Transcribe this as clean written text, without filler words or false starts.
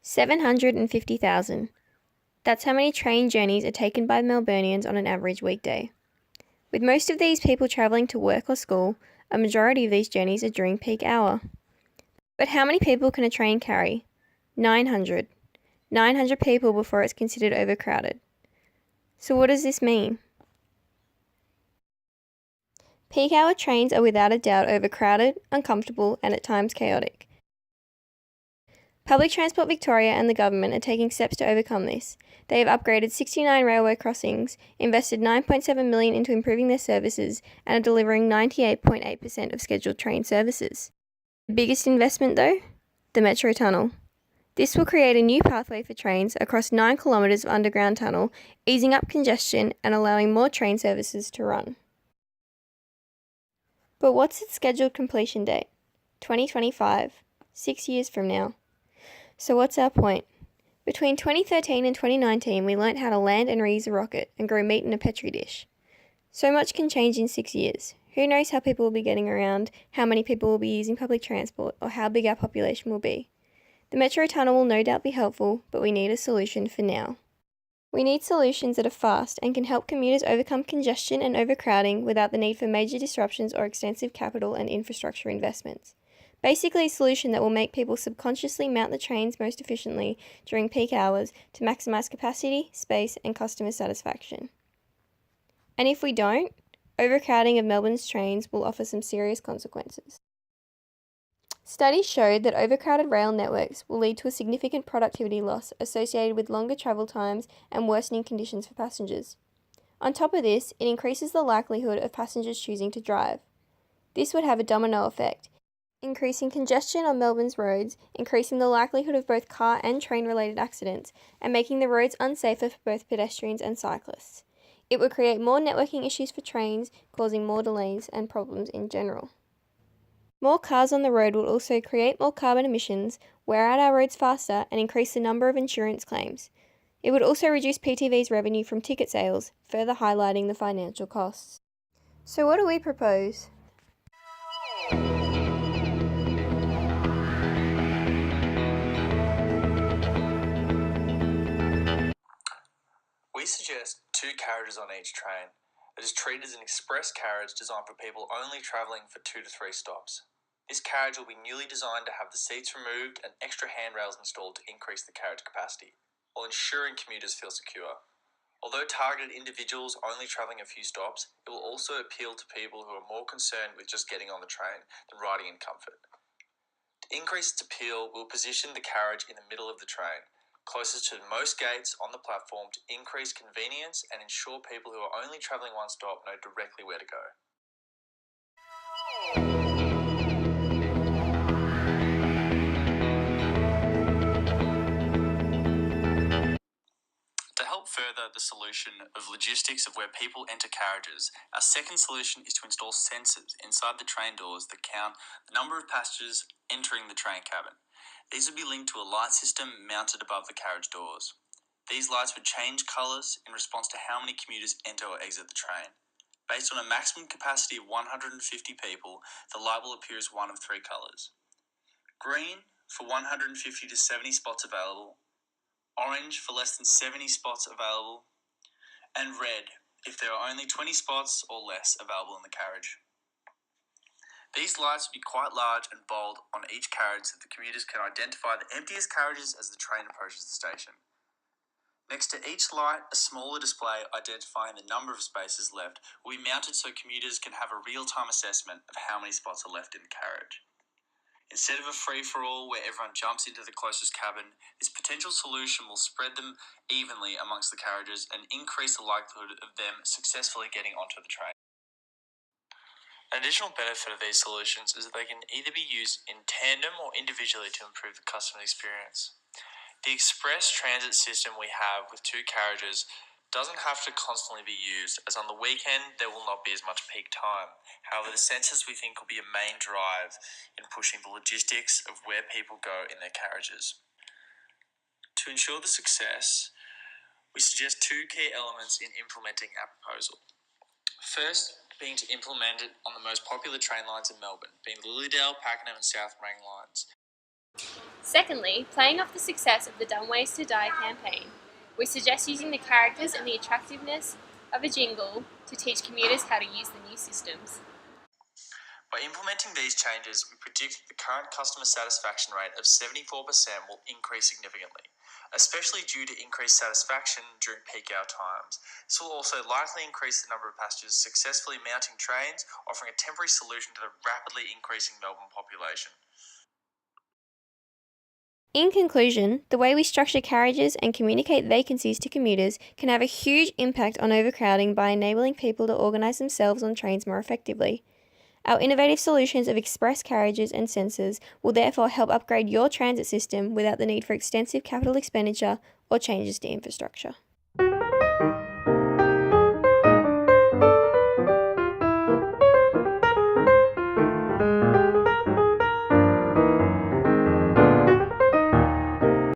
750,000. That's how many train journeys are taken by Melburnians on an average weekday. With most of these people travelling to work or school, a majority of these journeys are during peak hour. But how many people can a train carry? 900. 900 people before it's considered overcrowded. So what does this mean? Peak hour trains are without a doubt overcrowded, uncomfortable, and at times chaotic. Public Transport Victoria and the government are taking steps to overcome this. They have upgraded 69 railway crossings, invested $9.7 million into improving their services, and are delivering 98.8% of scheduled train services. The biggest investment, though? The Metro Tunnel. This will create a new pathway for trains across 9 kilometres of underground tunnel, easing up congestion and allowing more train services to run. But what's its scheduled completion date? 2025, 6 years from now. So what's our point? Between 2013 and 2019, we learnt how to land and reuse a rocket and grow meat in a Petri dish. So much can change in 6 years. Who knows how people will be getting around, how many people will be using public transport, or how big our population will be. The Metro Tunnel will no doubt be helpful, but we need a solution for now. We need solutions that are fast and can help commuters overcome congestion and overcrowding without the need for major disruptions or extensive capital and infrastructure investments. Basically, a solution that will make people subconsciously mount the trains most efficiently during peak hours to maximise capacity, space, and customer satisfaction. And if we don't, overcrowding of Melbourne's trains will offer some serious consequences. Studies showed that overcrowded rail networks will lead to a significant productivity loss associated with longer travel times and worsening conditions for passengers. On top of this, it increases the likelihood of passengers choosing to drive. This would have a domino effect, increasing congestion on Melbourne's roads, increasing the likelihood of both car and train-related accidents, and making the roads unsafer for both pedestrians and cyclists. It would create more networking issues for trains, causing more delays and problems in general. More cars on the road will also create more carbon emissions, wear out our roads faster, and increase the number of insurance claims. It would also reduce PTV's revenue from ticket sales, further highlighting the financial costs. So what do we propose? We suggest 2 carriages on each train. It is treated as an express carriage designed for people only travelling for 2 to 3 stops. This carriage will be newly designed to have the seats removed and extra handrails installed to increase the carriage capacity, while ensuring commuters feel secure. Although targeted individuals only travelling a few stops, it will also appeal to people who are more concerned with just getting on the train than riding in comfort. To increase its appeal, we'll position the carriage in the middle of the train, closest to most gates on the platform to increase convenience and ensure people who are only travelling one stop know directly where to go. To help further the solution of logistics of where people enter carriages, our second solution is to install sensors inside the train doors that count the number of passengers entering the train cabin. These would be linked to a light system mounted above the carriage doors. These lights would change colours in response to how many commuters enter or exit the train. Based on a maximum capacity of 150 people, the light will appear as one of 3 colours. Green for 150 to 70 spots available, orange for less than 70 spots available, and red if there are only 20 spots or less available in the carriage. These lights will be quite large and bold on each carriage so that the commuters can identify the emptiest carriages as the train approaches the station. Next to each light, a smaller display identifying the number of spaces left will be mounted so commuters can have a real-time assessment of how many spots are left in the carriage. Instead of a free-for-all where everyone jumps into the closest cabin, this potential solution will spread them evenly amongst the carriages and increase the likelihood of them successfully getting onto the train. An additional benefit of these solutions is that they can either be used in tandem or individually to improve the customer experience. The express transit system we have with 2 carriages doesn't have to constantly be used, as on the weekend there will not be as much peak time. However, the sensors we think will be a main drive in pushing the logistics of where people go in their carriages. To ensure the success, we suggest 2 key elements in implementing our proposal. First, being to implement it on the most popular train lines in Melbourne, being the Lilydale, Pakenham and South Morang lines. Secondly, playing off the success of the Dumb Ways to Die campaign, we suggest using the characters and the attractiveness of a jingle to teach commuters how to use the new systems. By implementing these changes, we predict that the current customer satisfaction rate of 74% will increase significantly, especially due to increased satisfaction during peak hour times. This will also likely increase the number of passengers successfully mounting trains, offering a temporary solution to the rapidly increasing Melbourne population. In conclusion, the way we structure carriages and communicate vacancies to commuters can have a huge impact on overcrowding by enabling people to organise themselves on trains more effectively. Our innovative solutions of express carriages and sensors will therefore help upgrade your transit system without the need for extensive capital expenditure or changes to infrastructure.